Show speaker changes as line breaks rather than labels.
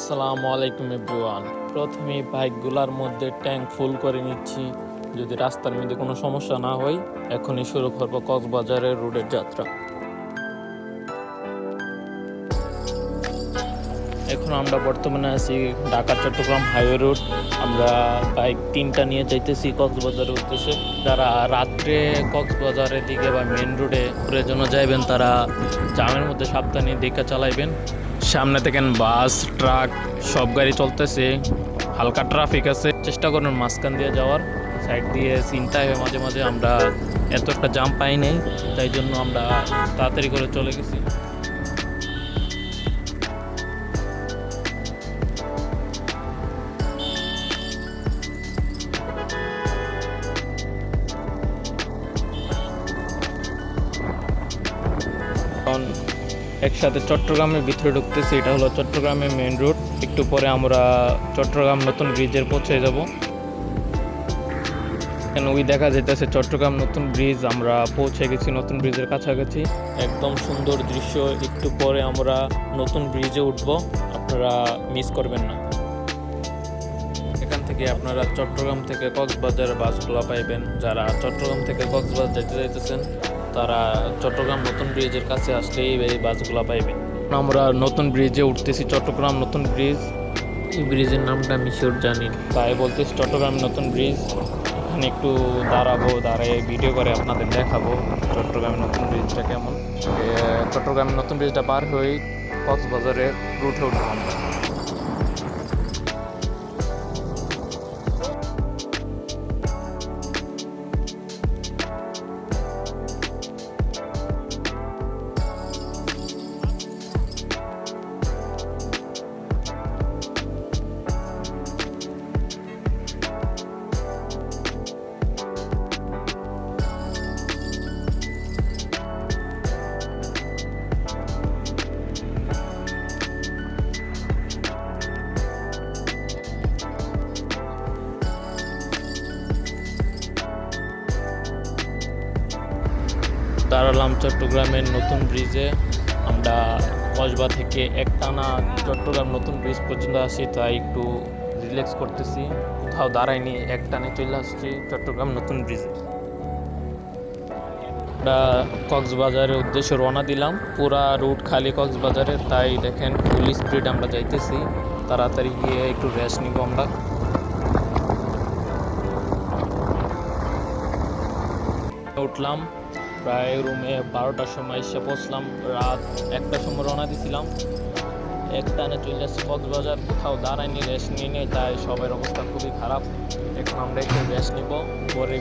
আসসালামু আলাইকুম এভরিওয়ান। প্রথমে বাইকগুলোর মধ্যে ট্যাঙ্ক ফুল করে নিচ্ছি, যদি রাস্তার মধ্যে কোনো সমস্যা না হয়। এখনই শুরু করবো কক্সবাজারের রোডের যাত্রা। এখন আমরা বর্তমানে আছি ঢাকা চট্টগ্রাম হাইওয়ে রোড। আমরা বাইক 3টা নিয়ে যাইতেছি কক্সবাজারের উদ্দেশ্যে। যারা রাত্রে কক্সবাজারের দিকে বা মেন রোডে জন্য যাইবেন, তারা জামের মধ্যে সাবধানে দেখে চালাইবেন। সামনে থেকে বাস, ট্রাক সব গাড়ি চলতেছে, হালকা ট্রাফিক আছে। চেষ্টা করুন মাঝখান দিয়ে যাওয়ার। সাইড দিয়ে চিন্তা হয় মাঝে মাঝে, আমরা এত একটা জাম পাই নাই, তাই জন্য আমরা তাড়াতাড়ি করে চলে গেছি। একসাথে চট্টগ্রামের ভিতরে ঢুকতেছি। এটা হলো চট্টগ্রামের মেন রোড। একটু পরে আমরা চট্টগ্রাম নতুন ব্রিজের পৌঁছে যাব। ওই দেখা যেতেছে চট্টগ্রাম নতুন ব্রিজ। আমরা পৌঁছে গেছি নতুন ব্রিজের কাছাকাছি। একদম সুন্দর দৃশ্য। একটু পরে আমরা নতুন ব্রিজে উঠবো, আপনারা মিস করবেন না। এখান থেকে আপনারা চট্টগ্রাম থেকে কক্সবাজার বাসগুলো পাইবেন। যারা চট্টগ্রাম থেকে কক্সবাজার যেতে চাইতেছেন, তারা চট্টগ্রাম নতুন ব্রিজের কাছে আসলেই এই বাসগুলো পাইবেন। আমরা নতুন ব্রিজে উঠতেছি, চট্টগ্রাম নতুন ব্রিজ। এই ব্রিজের নামটা আমি শিওর জানি, তাই বলতেছি চট্টগ্রাম নতুন ব্রিজ। এখানে একটু দাঁড়াবো, দাঁড়িয়ে ভিডিও করে আপনাদের দেখাবো চট্টগ্রামের নতুন ব্রিজটা কেমন। চট্টগ্রামের নতুন ব্রিজটা পার হয়ে কক্সবাজারের রুটে উঠবো আমরা। দাঁড়ালাম চট্টগ্রামের নতুন ব্রিজে। আমরা কসবা থেকে একটানা চট্টগ্রাম নতুন ব্রিজ পর্যন্ত আসি, তাই একটু রিল্যাক্স করতেছি। কোথাও দাঁড়াইনি, একটানে চলে আসছি চট্টগ্রাম নতুন ব্রিজে। আমরা কক্সবাজারের উদ্দেশ্যে রওনা দিলাম। পুরা রুট খালি কক্সবাজারের, তাই দেখেন ফুল স্পিড আমরা যাইতেছি। তাড়াতাড়ি গিয়ে একটু রেস্ট নিব আমরা। উঠলাম প্রায় রুমে 12টার সময় এসে পৌঁছলাম। রাত 1টার সময় রওনা দিয়েছিলাম। একটানে চলে আসছি কক্সবাজার। কোথাও দাঁড়ায়নি, রেস্ট নিয়ে নেই, তাই সবার অবস্থা খুবই খারাপ। এখন আমরা একটু রেস্ট নিব, পরে